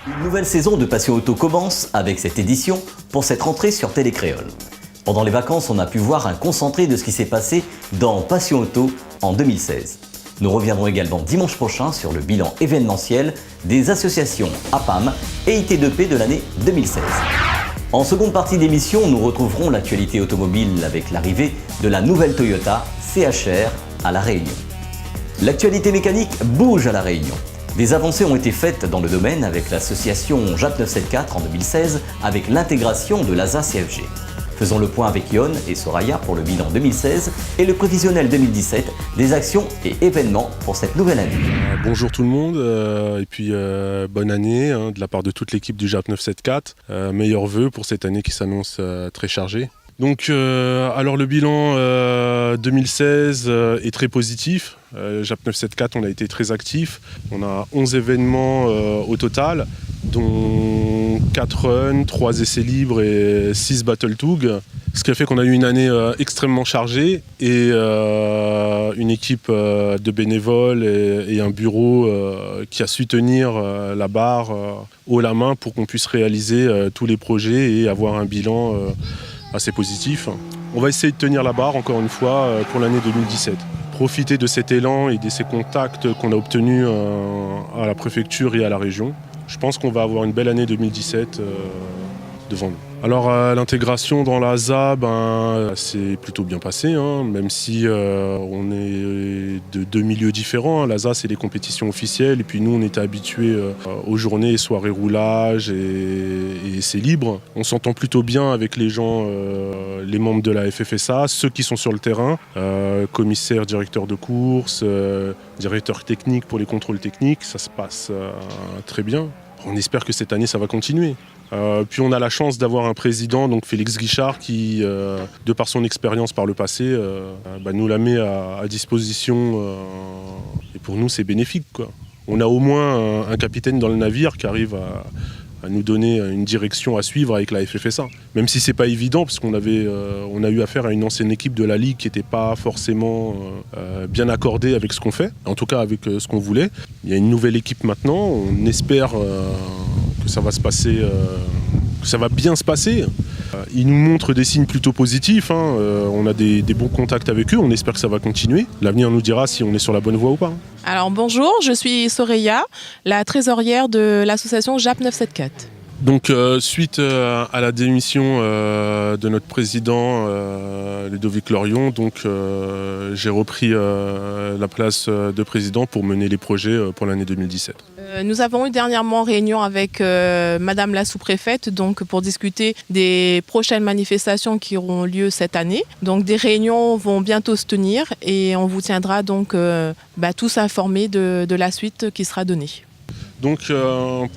Une nouvelle saison de Passion Auto commence avec cette édition pour cette rentrée sur Télécréole. Pendant les vacances, on a pu voir un concentré de ce qui s'est passé dans Passion Auto en 2016. Nous reviendrons également dimanche prochain sur le bilan événementiel des associations APAM et IT2P de l'année 2016. En seconde partie d'émission, nous retrouverons l'actualité automobile avec l'arrivée de la nouvelle Toyota CHR à La Réunion. L'actualité mécanique bouge à La Réunion. Des avancées ont été faites dans le domaine avec l'association JAP 974 en 2016 avec l'intégration de l'ASA CFG. Faisons le point avec Yon et Soraya pour le bilan 2016 et le prévisionnel 2017 des actions et événements pour cette nouvelle année. Bonjour tout le monde et puis bonne année de la part de toute l'équipe du JAP 974. Meilleurs vœux pour cette année qui s'annonce très chargée. Donc alors le bilan 2016 est très positif. JAP 974 on a été très actif. On a 11 événements au total, dont 4 runs, 3 essais libres et 6 battle tug. Ce qui a fait qu'on a eu une année extrêmement chargée et une équipe de bénévoles et un bureau qui a su tenir la barre haut la main pour qu'on puisse réaliser tous les projets et avoir un bilan assez positif. On va essayer de tenir la barre encore une fois pour l'année 2017. Profiter de cet élan et de ces contacts qu'on a obtenus à la préfecture et à la région. Je pense qu'on va avoir une belle année 2017 devant nous. Alors l'intégration dans l'ASA, c'est plutôt bien passé, même si on est de deux milieux différents. L'ASA c'est les compétitions officielles et puis nous on était habitués aux journées et soirées roulage et c'est libre. On s'entend plutôt bien avec les gens, les membres de la FFSA, ceux qui sont sur le terrain, commissaire, directeur de course, directeur technique pour les contrôles techniques, ça se passe très bien. On espère que cette année ça va continuer. Puis on a la chance d'avoir un président, donc Félix Guichard, qui, de par son expérience par le passé, nous la met à disposition. Et pour nous, c'est bénéfique, quoi. On a au moins un capitaine dans le navire qui arrive à nous donner une direction à suivre avec la FFSA. Même si c'est pas évident, parce qu'on a eu affaire à une ancienne équipe de la Ligue qui n'était pas forcément bien accordée avec ce qu'on fait, en tout cas avec ce qu'on voulait. Il y a une nouvelle équipe maintenant, on espère que ça va se passer, que ça va bien se passer. Ils nous montrent des signes plutôt positifs, on a des bons contacts avec eux, on espère que ça va continuer. L'avenir nous dira si on est sur la bonne voie ou pas. Alors bonjour, je suis Soraya, la trésorière de l'association JAP 974. Donc suite à la démission de notre président Ludovic Lorion, j'ai repris la place de président pour mener les projets pour l'année 2017. Nous avons eu dernièrement réunion avec Madame la sous-préfète pour discuter des prochaines manifestations qui auront lieu cette année. Donc des réunions vont bientôt se tenir et on vous tiendra tous informés de la suite qui sera donnée. Donc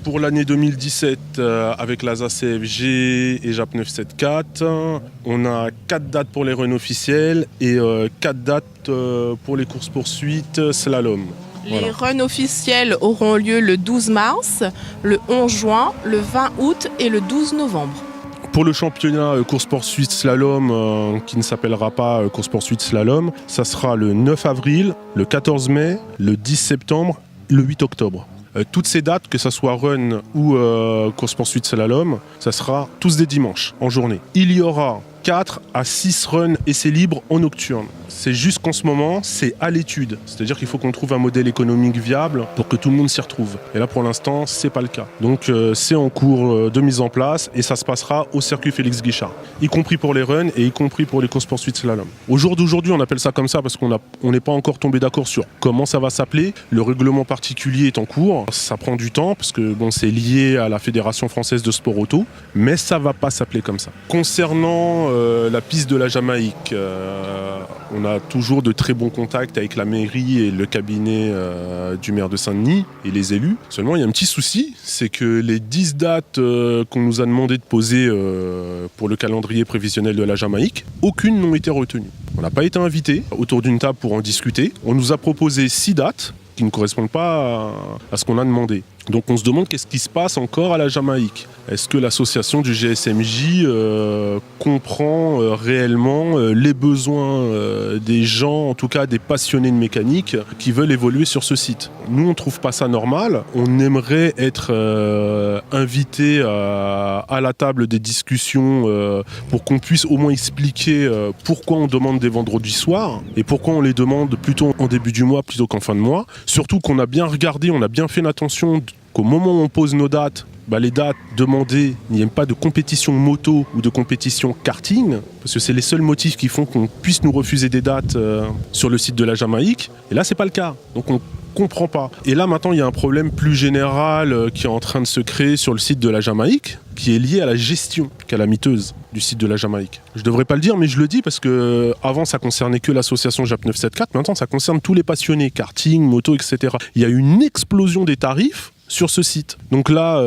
pour l'année 2017, avec l'ASA CFG et JAP 974, on a 4 dates pour les runs officiels et 4 dates pour les courses-poursuites slalom. Les runs officiels auront lieu le 12 mars, le 11 juin, le 20 août et le 12 novembre. Pour le championnat course-poursuite slalom, qui ne s'appellera pas course-poursuite slalom, ça sera le 9 avril, le 14 mai, le 10 septembre, le 8 octobre. Toutes ces dates, que ce soit run ou course-poursuite slalom, ça sera tous des dimanches en journée. Il y aura 4 à 6 runs essais libres en nocturne. C'est juste qu'en ce moment, c'est à l'étude. C'est-à-dire qu'il faut qu'on trouve un modèle économique viable pour que tout le monde s'y retrouve. Et là, pour l'instant, c'est pas le cas. Donc, c'est en cours de mise en place et ça se passera au circuit Félix Guichard, y compris pour les runs et y compris pour les courses-poursuites slalom. Au jour d'aujourd'hui, on appelle ça comme ça parce qu'on n'est pas encore tombé d'accord sur comment ça va s'appeler. Le règlement particulier est en cours. Ça prend du temps parce que c'est lié à la Fédération française de sport auto, mais ça va pas s'appeler comme ça. Concernant la piste de la Jamaïque, on a toujours de très bons contacts avec la mairie et le cabinet du maire de Saint-Denis et les élus. Seulement, il y a un petit souci, c'est que les 10 dates qu'on nous a demandé de poser pour le calendrier prévisionnel de la Jamaïque, aucune n'ont été retenues. On n'a pas été invités autour d'une table pour en discuter. On nous a proposé 6 dates qui ne correspondent pas à ce qu'on a demandé. Donc on se demande qu'est-ce qui se passe encore à la Jamaïque. Est-ce que l'association du GSMJ comprend réellement les besoins des gens, en tout cas des passionnés de mécanique, qui veulent évoluer sur ce site? Nous, on ne trouve pas ça normal. On aimerait être invités à la table des discussions pour qu'on puisse au moins expliquer pourquoi on demande des vendredis soirs et pourquoi on les demande plutôt en début du mois plutôt qu'en fin de mois. Surtout qu'on a bien regardé, on a bien fait attention qu'au moment où on pose nos dates, les dates demandées, il n'y a pas de compétition moto ou de compétition karting, parce que c'est les seuls motifs qui font qu'on puisse nous refuser des dates sur le site de la Jamaïque. Et là, c'est pas le cas. Donc on comprend pas. Et là, maintenant, il y a un problème plus général qui est en train de se créer sur le site de la Jamaïque, qui est lié à la gestion calamiteuse du site de la Jamaïque. Je devrais pas le dire, mais je le dis parce que avant ça concernait que l'association JAP 974, maintenant ça concerne tous les passionnés, karting, moto, etc. Il y a une explosion des tarifs sur ce site. Donc là,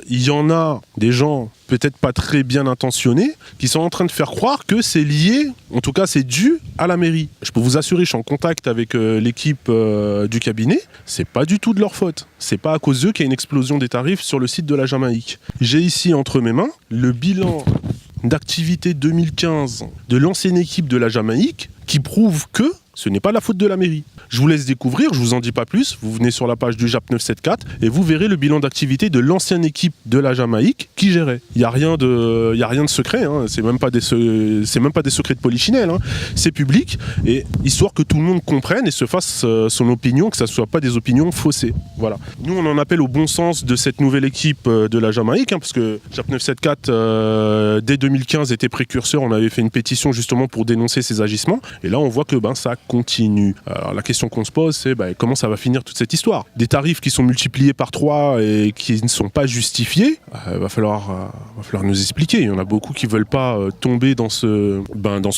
il y en a des gens peut-être pas très bien intentionnés qui sont en train de faire croire que c'est lié, en tout cas c'est dû à la mairie. Je peux vous assurer, je suis en contact avec l'équipe du cabinet, c'est pas du tout de leur faute. C'est pas à cause d'eux qu'il y a une explosion des tarifs sur le site de la Jamaïque. J'ai ici entre mes mains le bilan d'activité 2015 de l'ancienne équipe de la Jamaïque qui prouve que ce n'est pas la faute de la mairie. Je vous laisse découvrir, je vous en dis pas plus. Vous venez sur la page du JAP 974 et vous verrez le bilan d'activité de l'ancienne équipe de la Jamaïque qui gérait. Il n'y a rien de secret, hein. C'est même pas des secrets de polichinelle, hein. C'est public, et histoire que tout le monde comprenne et se fasse son opinion, que ça ne soit pas des opinions faussées. Voilà. Nous, on en appelle au bon sens de cette nouvelle équipe de la Jamaïque, hein, parce que JAP 974, dès 2015, était précurseur. On avait fait une pétition justement pour dénoncer ces agissements. Et là, on voit que ça continue. Alors, la question qu'on se pose, c'est comment ça va finir toute cette histoire? Des tarifs qui sont multipliés par 3 et qui ne sont pas justifiés, va falloir nous expliquer. Il y en a beaucoup qui ne veulent pas tomber dans ce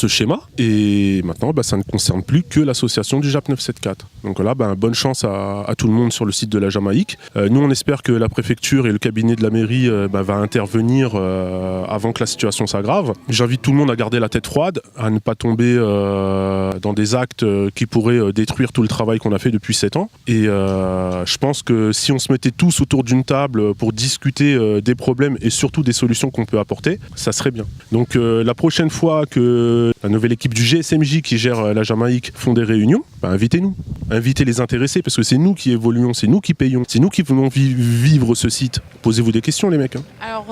schéma. Et maintenant, ça ne concerne plus que l'association du JAP 974. Donc là, bonne chance à tout le monde sur le site de la Jamaïque. Nous, on espère que la préfecture et le cabinet de la mairie va intervenir avant que la situation s'aggrave. J'invite tout le monde à garder la tête froide, à ne pas tomber dans des actes qui pourraient détruire tout le travail qu'on a fait depuis 7 ans. Et je pense que si on se mettait tous autour d'une table pour discuter des problèmes et surtout des solutions qu'on peut apporter, ça serait bien. Donc la prochaine fois que la nouvelle équipe du GSMJ qui gère la Jamaïque font des réunions, invitez-nous. Invitez les intéressés, parce que c'est nous qui évoluons, c'est nous qui payons, c'est nous qui voulons vivre ce site. Posez-vous des questions, les mecs. Alors,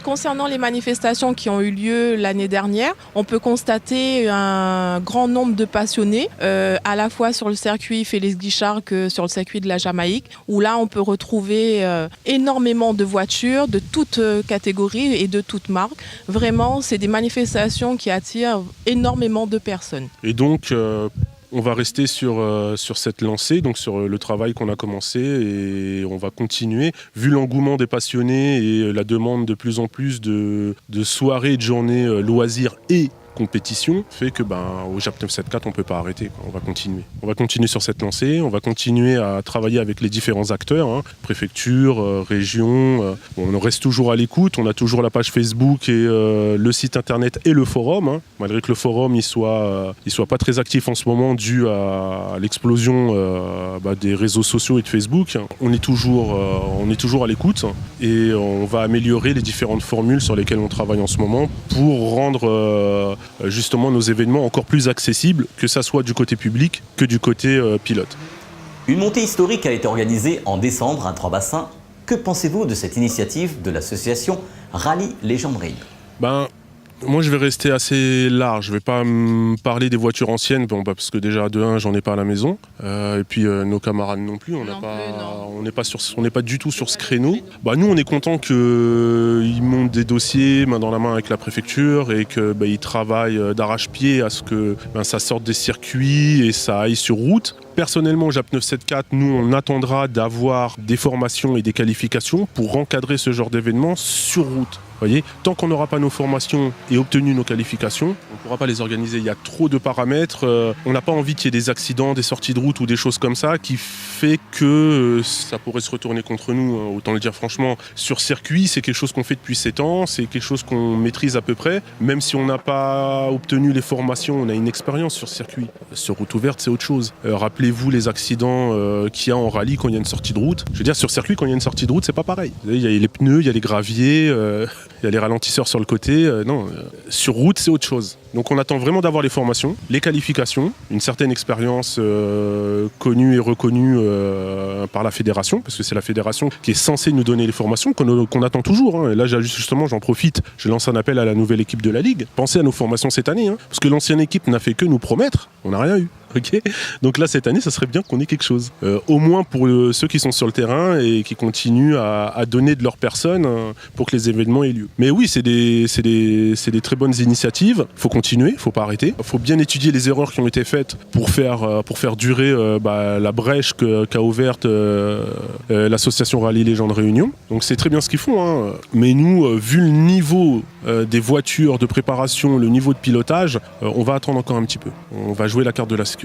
concernant les manifestations qui ont eu lieu l'année dernière, on peut constater un grand nombre de passionnés, à la fois sur le circuit Félix Guichard que sur le circuit de la Jamaïque, où là, on peut retrouver énormément de voitures de toutes catégories et de toutes marques. Vraiment, c'est des manifestations qui attirent énormément de personnes. Et donc... on va rester sur cette lancée, donc sur le travail qu'on a commencé, et on va continuer. Vu l'engouement des passionnés et la demande de plus en plus de soirées, de journées loisirs et compétition, fait que au JAP 974 on peut pas arrêter, quoi. On va continuer sur cette lancée, on va continuer à travailler avec les différents acteurs, hein, préfecture, région, on reste toujours à l'écoute, on a toujours la page Facebook et le site internet et le forum, hein, malgré que le forum il soit pas très actif en ce moment dû à l'explosion des réseaux sociaux et de Facebook. On est toujours à l'écoute et on va améliorer les différentes formules sur lesquelles on travaille en ce moment pour rendre justement nos événements encore plus accessibles, que ça soit du côté public que du côté pilote. Une montée historique a été organisée en décembre à Trois-Bassins. Que pensez-vous de cette initiative de l'association Rallye Légende Raid? Moi, je vais rester assez large. Je ne vais pas me parler des voitures anciennes, parce que déjà, de 1, j'en ai pas à la maison. Et puis, nos camarades non plus. On n'est pas du tout sur ce créneau. Nous, on est content qu'ils montent des dossiers main dans la main avec la préfecture et qu'ils travaillent d'arrache-pied à ce que ça sorte des circuits et ça aille sur route. Personnellement, au JAP 974, nous, on attendra d'avoir des formations et des qualifications pour encadrer ce genre d'événement sur route. Voyez, tant qu'on n'aura pas nos formations et obtenu nos qualifications, on ne pourra pas les organiser. Il y a trop de paramètres. On n'a pas envie qu'il y ait des accidents, des sorties de route ou des choses comme ça qui fait que ça pourrait se retourner contre nous. Autant le dire franchement, sur circuit, c'est quelque chose qu'on fait depuis 7 ans, c'est quelque chose qu'on maîtrise à peu près. Même si on n'a pas obtenu les formations, on a une expérience sur circuit. Sur route ouverte, c'est autre chose. Rappelez-vous les accidents qu'il y a en rallye quand il y a une sortie de route. Je veux dire, sur circuit, quand il y a une sortie de route, c'est pas pareil. Il y a les pneus, il y a les graviers, il y a les ralentisseurs sur le côté. Sur route, c'est autre chose. Donc on attend vraiment d'avoir les formations, les qualifications, une certaine expérience connue et reconnue par la fédération, parce que c'est la fédération qui est censée nous donner les formations qu'on attend toujours. Et là, justement, j'en profite, je lance un appel à la nouvelle équipe de la Ligue. Pensez à nos formations cette année, parce que l'ancienne équipe n'a fait que nous promettre, on n'a rien eu. Okay. Donc là, cette année, ça serait bien qu'on ait quelque chose. Au moins pour ceux qui sont sur le terrain et qui continuent à donner de leur personne pour que les événements aient lieu. Mais oui, c'est des très bonnes initiatives. Il faut continuer, il ne faut pas arrêter. Il faut bien étudier les erreurs qui ont été faites pour faire durer la brèche qu'a ouverte l'association Rallye Légende Réunion. Donc c'est très bien ce qu'ils font. Mais nous, vu le niveau des voitures de préparation, le niveau de pilotage, on va attendre encore un petit peu. On va jouer la carte de la sécurité.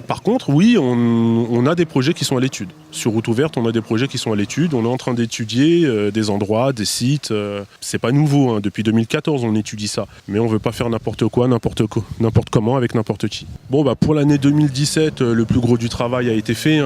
Par contre, oui, on a des projets qui sont à l'étude. Sur route ouverte, on a des projets qui sont à l'étude. On est en train d'étudier des endroits, des sites. C'est pas nouveau. Depuis 2014, on étudie ça. Mais on veut pas faire n'importe quoi, n'importe comment, avec n'importe qui. Bon, pour l'année 2017, le plus gros du travail a été fait.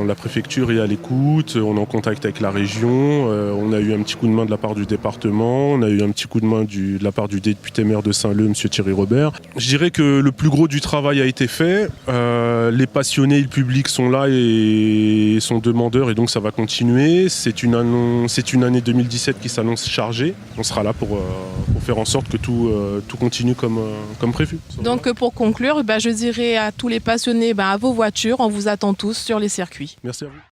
La préfecture est à l'écoute. On est en contact avec la région. On a eu un petit coup de main de la part du département. On a eu un petit coup de main de la part du député maire de Saint-Leu, M. Thierry Robert. Je dirais que le plus gros du travail a été fait. Les passionnés et le public sont là et sont demandeurs, et donc ça va continuer. C'est une année 2017 qui s'annonce chargée. On sera là pour faire en sorte que tout continue comme prévu. Donc pour conclure, je dirais à tous les passionnés, à vos voitures, on vous attend tous sur les circuits. Merci à vous.